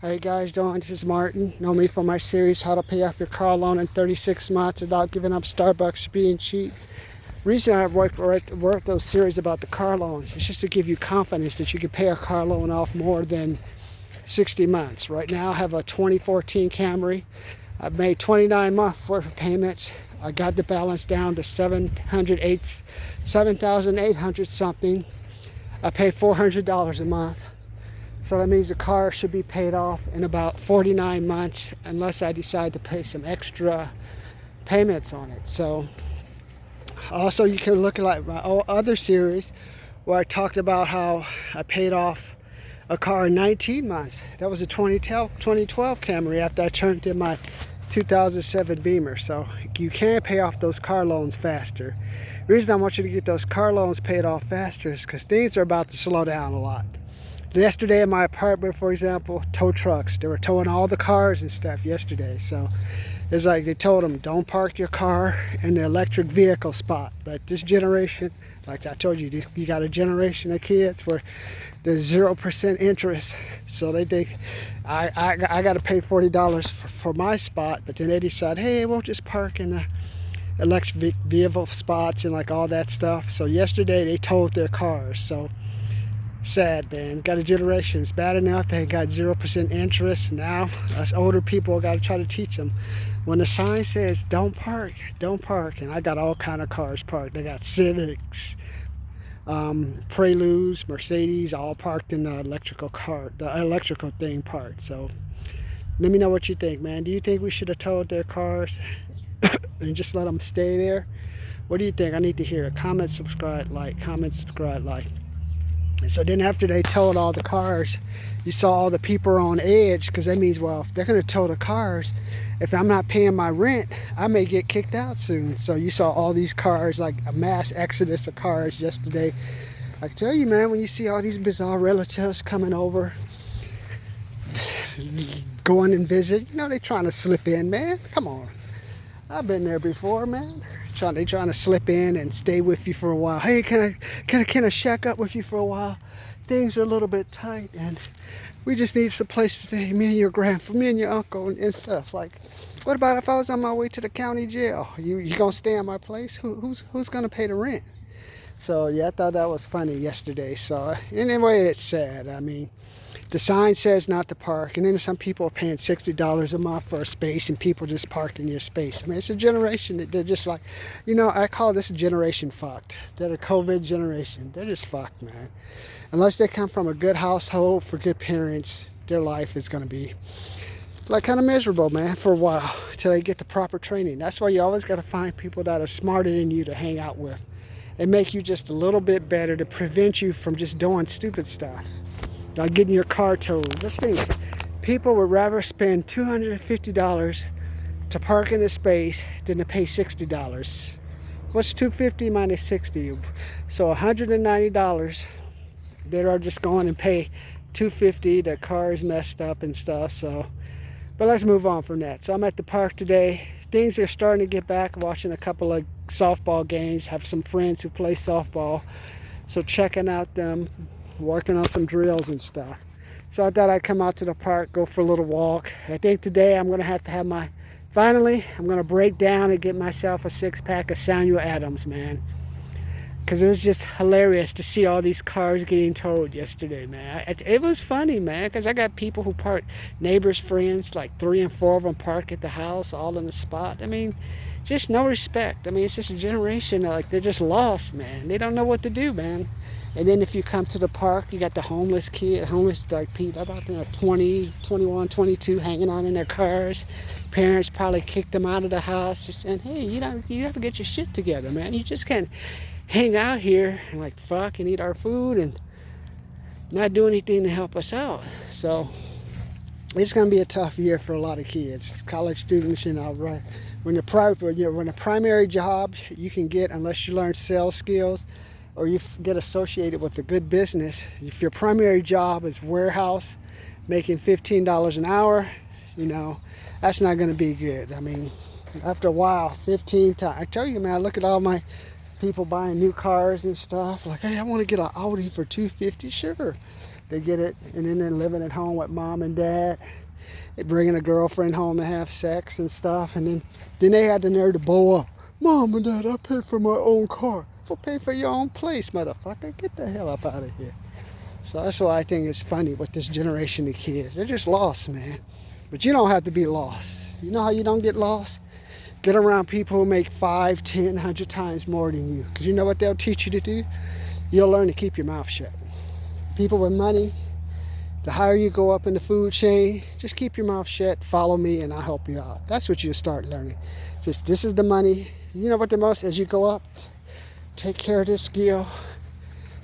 How you guys doing? This is Martin. Know me from my series, How to Pay Off Your Car Loan in 36 months Without Giving Up Starbucks or Being Cheap. Reason I worked those series about the car loans is just to give you confidence that you can pay a car loan off more than 60 months. Right now I have a 2014 Camry. I've made 29 months worth of payments. I got the balance down to $7,800 something. I pay $400 a month. So that means the car should be paid off in about 49 months unless I decide to pay some extra payments on it. So also you can look at like my other series where I talked about how I paid off a car in 19 months. That was a 2012 Camry after I turned in my 2007 Beamer. So you can pay off those car loans faster. The reason I want you to get those car loans paid off faster is because things are about to slow down a lot. Yesterday in my apartment, for example, tow trucks, they were towing all the cars and stuff yesterday. So it's like they told them, don't park your car in the electric vehicle spot. But this generation, like I told you, you got a generation of kids where there's 0% interest. So they think I got to pay $40 for my spot. But then they decide, hey, we'll just park in the electric vehicle spots and like all that stuff. So yesterday they towed their cars. So sad, man. Got a generation. It's bad enough they got 0% interest. Now us older people got to try to teach them. When the sign says don't park, don't park. And I got all kind of cars parked. I got Civics, Preludes, Mercedes, all parked in the electrical thing parked. So let me know what you think, man. Do you think we should have towed their cars and just let them stay there? What do you think? I need to hear it. Comment, subscribe, like. Comment, subscribe, like. And so then after they towed all the cars, you saw all the people on edge, because that means, well, if they're going to tow the cars, if I'm not paying my rent, I may get kicked out soon. So you saw all these cars, like a mass exodus of cars yesterday. I tell you, man, when you see all these bizarre relatives coming over, going and visit, you know, they trying to slip in, man. Come on. I've been there before, man. They trying to slip in and stay with you for a while. Hey, can I shack up with you for a while? Things are a little bit tight, and we just need some place to stay. Me and your uncle and stuff. Like, what about if I was on my way to the county jail? You gonna stay in my place? Who's gonna pay the rent? So yeah, I thought that was funny yesterday. So anyway, it's sad. I mean, the sign says not to park, and then some people are paying $60 a month for a space, and people just park in your space. I mean, it's a generation that they're just like, you know, I call this a generation fucked. They're a COVID generation. They're just fucked, man. Unless they come from a good household for good parents, their life is going to be like kind of miserable, man, for a while until they get the proper training. That's why you always got to find people that are smarter than you to hang out with and make you just a little bit better to prevent you from just doing stupid stuff. Like getting your car towed. Let's think. People would rather spend $250 to park in a space than to pay $60. What's $250 minus 60? So $190. They are just going and pay $250. The car is messed up and stuff. So, but let's move on from that. So I'm at the park today. Things are starting to get back. Watching a couple of softball games. Have some friends who play softball. So checking out them. Working on some drills and stuff. So I thought I'd come out to the park, go for a little walk. I think today I'm going to have finally, I'm going to break down and get myself a 6-pack of Samuel Adams, man. Because it was just hilarious to see all these cars getting towed yesterday, man. It was funny, man, because I got people who park, neighbors, friends, like 3 and 4 of them park at the house, all in the spot. I mean, just no respect. I mean, it's just a generation, like, they're just lost, man. They don't know what to do, man. And then if you come to the park, you got the homeless like people about 20, 21, 22 hanging on in their cars. Parents probably kicked them out of the house, just saying, hey, you have to get your shit together, man. You just can't hang out here and like fuck and eat our food and not do anything to help us out. So it's going to be a tough year for a lot of kids, college students, you know, right? When the primary job you can get, unless you learn sales skills or you get associated with a good business, if your primary job is warehouse, making $15 an hour, you know, that's not going to be good. I mean, after a while, 15 times. I tell you, man, I look at all my people buying new cars and stuff. Like, hey, I want to get an Audi for $250. Sure. They get it, and then they're living at home with mom and dad. They're bringing a girlfriend home to have sex and stuff, and then they had the nerve to blow up. Mom and Dad, I paid for my own car. Well, pay for your own place, motherfucker. Get the hell up out of here. So that's why I think it's funny with this generation of kids. They're just lost, man. But you don't have to be lost. You know how you don't get lost? Get around people who make 5, 10, 100 times more than you. Because you know what they'll teach you to do? You'll learn to keep your mouth shut. People with money, the higher you go up in the food chain, just keep your mouth shut, follow me, and I'll help you out. That's what you'll start learning. Just, this is the money. You know what the most, as you go up, take care of this skill,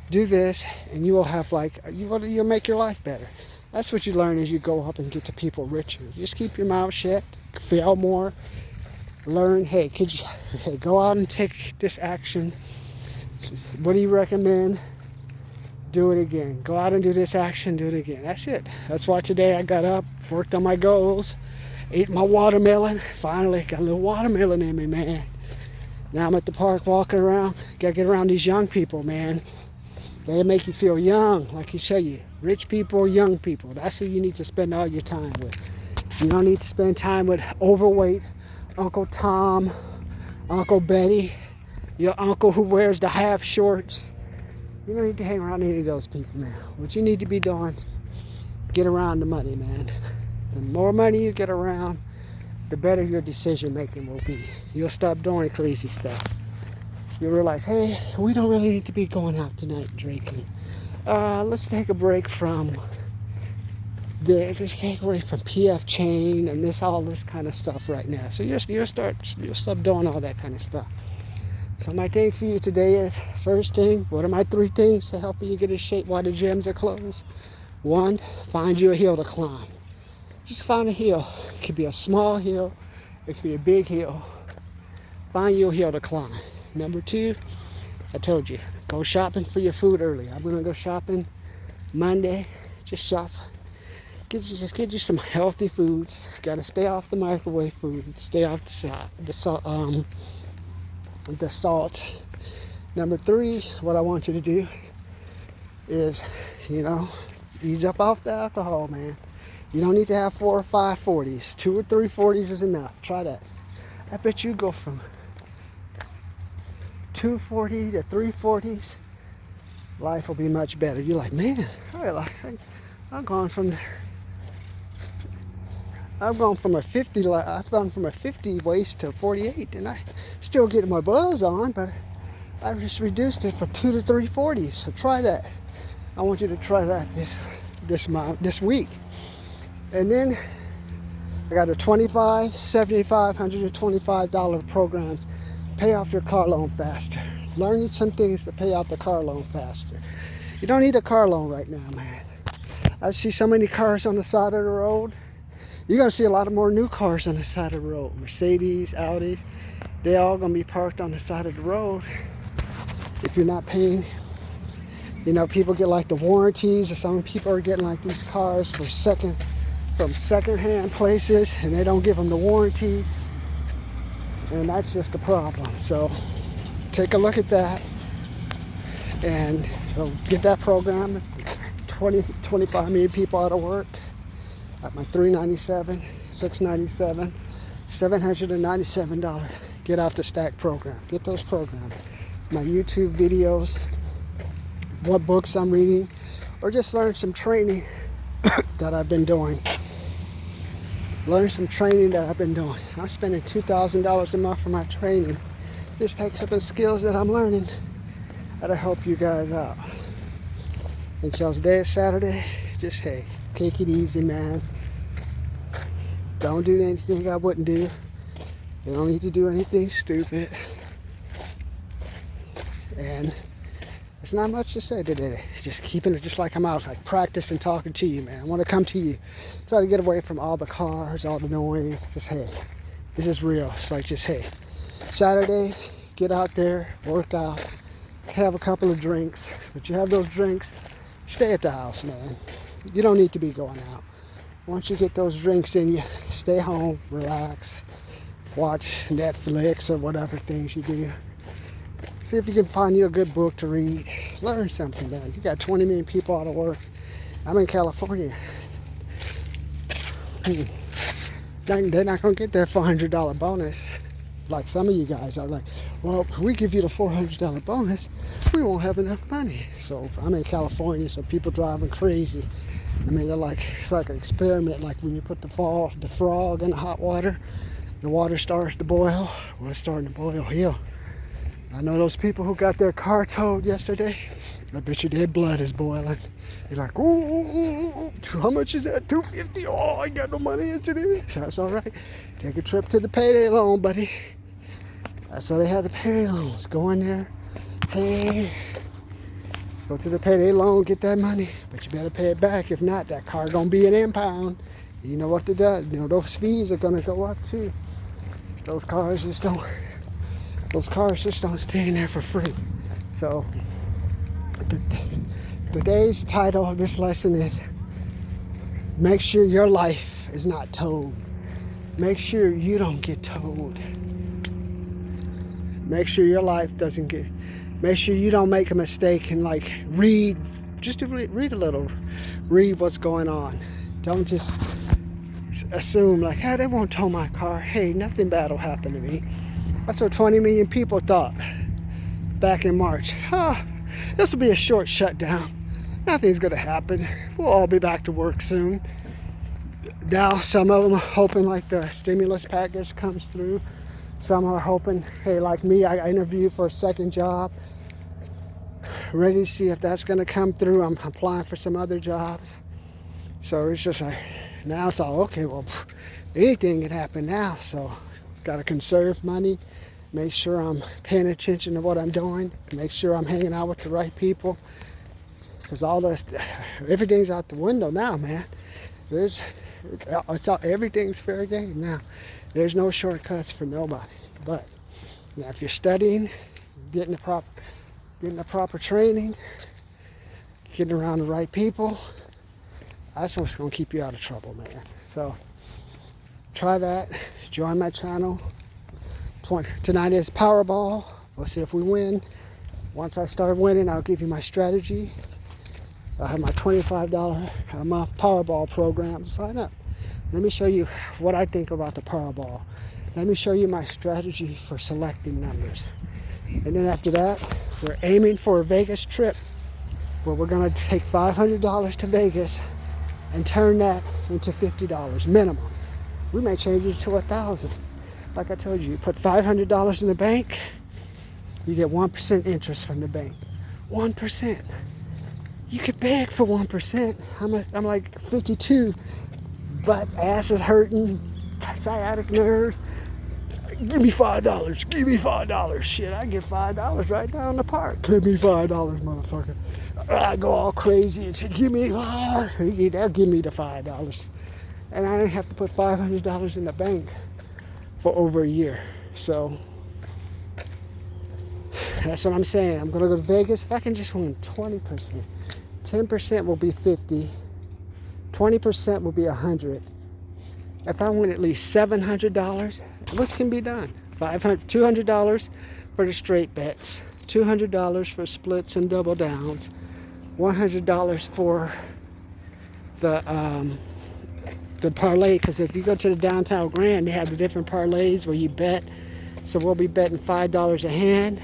do this, and you will have you'll make your life better. That's what you learn as you go up and get to people richer. Just keep your mouth shut, fail more, learn, hey, go out and take this action. What do you recommend? Do it again. Go out and do this action, do it again. That's it. That's why today I got up, worked on my goals, ate my watermelon. Finally got a little watermelon in me, man. Now I'm at the park walking around. Gotta get around these young people, man. They make you feel young, like you say, rich people, young people. That's who you need to spend all your time with. You don't need to spend time with overweight Uncle Tom, Uncle Betty, your uncle who wears the half shorts. You don't need to hang around any of those people, man. What you need to be doing, get around the money, man. The more money you get around, the better your decision making will be. You'll stop doing crazy stuff. You'll realize, hey, we don't really need to be going out tonight drinking. Let's take a break from PF Chain and all this kind of stuff right now. So you'll stop doing all that kind of stuff. So my thing for you today is, first thing, what are my 3 things to help you get in shape while the gyms are closed? 1, find you a hill to climb. Just find a hill. It could be a small hill, it could be a big hill. Find you a hill to climb. Number 2, I told you, go shopping for your food early. I'm gonna go shopping Monday. Just shop. Get you some healthy foods. Gotta stay off the microwave food. Stay off the salt. Number 3, what I want you to do is, ease up off the alcohol, man. You don't need to have 4 or 5 40s. 2 or 3 40s is enough. Try that. I bet you go from 240 to 340s. Life will be much better. You're like, man, I've gone from a 50 waist to 48, and I still get my buzz on, but I just reduced it from 2 to 3 40s. So try that. I want you to try that this week. And then I got a $25, $75, $125 programs. Pay off your car loan faster. Learn some things to pay off the car loan faster. You don't need a car loan right now, man. I see so many cars on the side of the road. You're going to see a lot of more new cars on the side of the road. Mercedes, Audis, they all going to be parked on the side of the road. If you're not paying, people get like the warranties, or some people are getting like these cars from second-hand places, and they don't give them the warranties. And that's just a problem. So take a look at that. And so get that program. 25 million people out of work. At my $397, $697, $797 Get Out the Stack program. Get those programs. My YouTube videos, what books I'm reading, or just learn some training that I've been doing. I'm spending $2,000 a month for my training. Just take some of the skills that I'm learning that'll help you guys out. And so today is Saturday. Just, hey, take it easy, man. Don't do anything I wouldn't do. You don't need to do anything stupid. And it's not much to say today. Just keeping it just like I'm out, like practicing talking to you, man. I want to come to you. Try to get away from all the cars, all the noise. Just, hey, this is real. It's like, just, hey, Saturday, get out there, work out, have a couple of drinks. But you have those drinks, stay at the house, man. You don't need to be going out. Once you get those drinks in you, stay home, relax, watch Netflix or whatever things you do. See if you can find you a good book to read. Learn something, man. You got 20 million people out of work. I'm in California. They're not going to get their $400 bonus like some of you guys are like, well, if we give you the $400 bonus, we won't have enough money. So I'm in California, so people driving crazy. I mean, it's like an experiment, like when you put the frog in the hot water, the water starts to boil. Well, it's starting to boil here. I know those people who got their car towed yesterday. I bet you their blood is boiling. You're like, ooh, how much is that? $250. Oh, I got no money into this. That's all right. Take a trip to the payday loan, buddy. That's why they have the payday loans. Go in there, hey, go to the payday loan, get that money, but you better pay it back. If not, that car gonna be an impound. You know what to do. You know those fees are gonna go up too. Those cars just don't stay in there for free. So today's title of this lesson is make sure your life is not towed. Make sure you don't get towed. Make sure your life doesn't get, make sure you don't make a mistake and like read a little, read what's going on. Don't just assume like, hey, they won't tow my car. Hey, nothing bad will happen to me. That's what 20 million people thought back in March. This will be a short shutdown. Nothing's gonna happen. We'll all be back to work soon. Now some of them are hoping like the stimulus package comes through. Some are hoping, hey, like me, I interviewed for a second job. Ready to see if that's gonna come through. I'm applying for some other jobs. So it's just like, now it's all, okay, well, anything can happen now. So gotta conserve money, make sure I'm paying attention to what I'm doing, make sure I'm hanging out with the right people. Because everything's out the window now, man. Everything's fair game now. There's no shortcuts for nobody. But now if you're studying, getting the proper training, getting around the right people, that's what's going to keep you out of trouble, man. So try that. Join my channel. Tonight is Powerball. We'll see if we win. Once I start winning, I'll give you my strategy. I have my $25 a month Powerball program. Sign up. Let me show you what I think about the Powerball. Let me show you my strategy for selecting numbers. And then after that, we're aiming for a Vegas trip where we're going to take $500 to Vegas and turn that into $50 minimum. We may change it to $1,000. Like I told you, you put $500 in the bank, you get 1% interest from the bank. 1%. You could beg for 1%. I'm like 52, but ass is hurting, sciatic nerves. Give me $5. Give me $5. Shit, I get $5 right down the park. Give me $5, motherfucker. I go all crazy and shit. Give me $5. They'll give me the $5, and I didn't have to put $500 in the bank for over a year. So that's what I'm saying. I'm gonna go to Vegas. If I can just win 20%. 10% will be 50, 20% will be 100. If I win at least $700, which can be done, $200 for the straight bets, $200 for splits and double downs, $100 for the parlay. Because if you go to the Downtown Grand, they have the different parlays where you bet. So we'll be betting $5 a hand.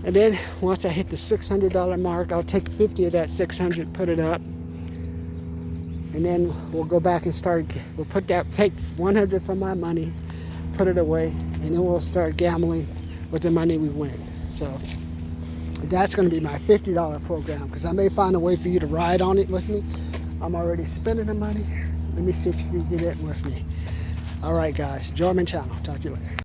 And then once I hit the $600 mark, I'll take 50 of that 600, put it up, and then we'll go back and take 100 from my money, put it away, and then we'll start gambling with the money we win. So that's going to be my $50 program, because I may find a way for you to ride on it with me. I'm already spending the money. Let me see if you can get it with me. All right, guys, enjoy my channel. Talk to you later.